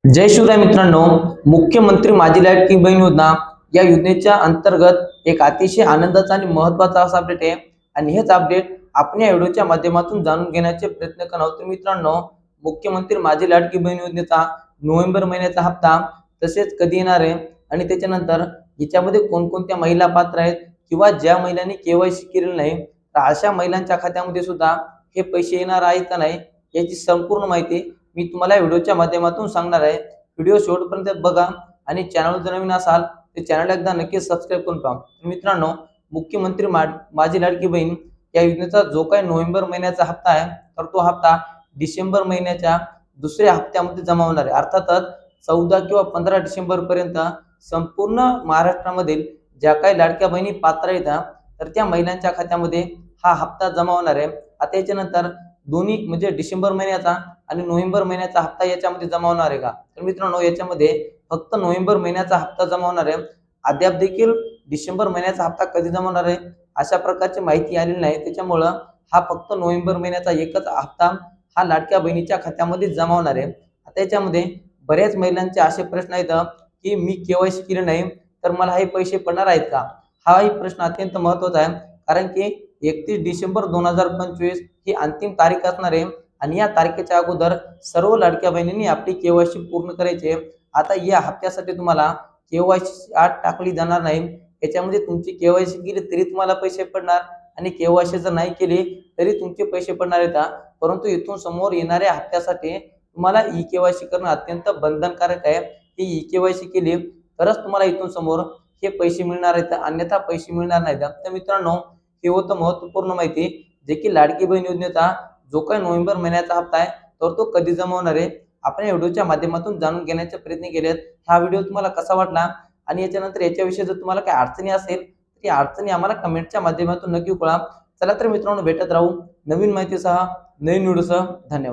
जय शिवराय मित्रांनो, मुख्यमंत्री माझी लाडकी बहीण योजना या योजनेच्या अंतर्गत एक अतिशय आनंदाचा आणि महत्त्वाचा असा अपडेट आहे आणि हेच अपडेट आपण या व्हिडिओच्या माध्यमातून जाणून घेण्याचे प्रयत्न करणार आहोत। मित्रांनो, मुख्यमंत्री माझी लाडकी बहीण योजनेचा नोव्हेंबर महिन्याचा हप्ता तसेच कधी येणार आहे आणि त्याच्यानंतर याच्यामध्ये कोणकोणत्या महिला पात्र आहेत किंवा ज्या महिलांनी केवायसी केलेलं नाही तर अशा महिलांच्या खात्यामध्ये सुद्धा हे पैसे येणार आहेत का नाही याची संपूर्ण माहिती मी तुम्हाला व्हिडिओच्या माध्यमातून सांगणार आहे। व्हिडिओ शेवटपर्यंत बघा आणि चॅनल जर नवीन असाल तर चॅनल एकदा नक्की सबस्क्राइब करून पहा। मित्रांनो, मुख्यमंत्री माझी लाडकी बहीण या योजनेचा जो काही नोव्हेंबर महिन्याचा हप्ता आहे तर तो हप्ता डिसेंबर महिन्याच्या दुसऱ्या हप्त्यामध्ये जमा होणार आहे। अर्थातच 14 किंवा 15 डिसेंबर पर्यंत संपूर्ण महाराष्ट्रामधील ज्या काही लाडक्या बहिणी पात्र आहेत तर त्या महिलांच्या खात्यामध्ये हा हप्ता जमा होणार आहे। आता याच्यानंतर दोन्ही म्हणजे डिसेंबर महिन्याचा आणि नोव्हेंबर महिन्याचा हप्ता याच्यामध्ये जमा होणार आहे का? तर मित्रांनो, याच्यामध्ये फक्त नोव्हेंबर महिन्याचा हप्ता जमा होणार आहे। अद्याप देखील डिसेंबर महिन्याचा हप्ता कधी जमा होणार आहे अशा प्रकारची माहिती आलेली नाही, त्याच्यामुळे हा फक्त नोव्हेंबर महिन्याचा एकच हप्ता हा लाडक्या बहिणीच्या खात्यामध्ये जमा होणार आहे। आता याच्यामध्ये बऱ्याच महिलांचे असे प्रश्न आहेत की मी केवायसी केले नाही तर मला हे पैसे पडणार आहेत का? हाही प्रश्न अत्यंत महत्त्वाचा आहे, कारण की 31 डिसेंबर 2025 ही अंतिम तारीख असणार आहे आणि या तारखेच्या अगोदर सर्व लाडक्या बहिणींनी आपली केवायसी पूर्ण करायची आहे। आता या हप्त्यासाठी तुम्हाला केवायसी आत टाकली जाणार नाही, याच्यामध्ये तुमची केवायसी केली तरी तुम्हाला पैसे पडणार आणि केवायसी जर नाही केली तरी तुमचे पैसे पडणार आहेत। परंतु इथून समोर येणाऱ्या हप्त्यासाठी तुम्हाला ई केवायसी करणं अत्यंत बंधनकारक आहे। ही ई केवायसी केली तरच तुम्हाला इथून समोर हे पैसे मिळणार आहेत, अन्यथा पैसे मिळणार नाहीत। तर मित्रांनो, हे होतं महत्त्वपूर्ण माहिती जे की लाडकी बहीण योजनेचा जो काही नोव्हेंबर महिन्याचा हप्ता आहे तर तो कधी जमा होणार आहे आपण या व्हिडिओच्या माध्यमातून जाणून घेण्याचे प्रयत्न केलेत। हा व्हिडिओ तुम्हाला कसा वाटला आणि याच्यानंतर याच्याविषयी जर तुम्हाला काही अडचणी असेल तर या अडचणी आम्हाला कमेंटच्या माध्यमातून नक्की कळवा। चला तर मित्रांनो, भेटत राहू नवीन माहितीसह नवीन व्हिडिओसह। धन्यवाद।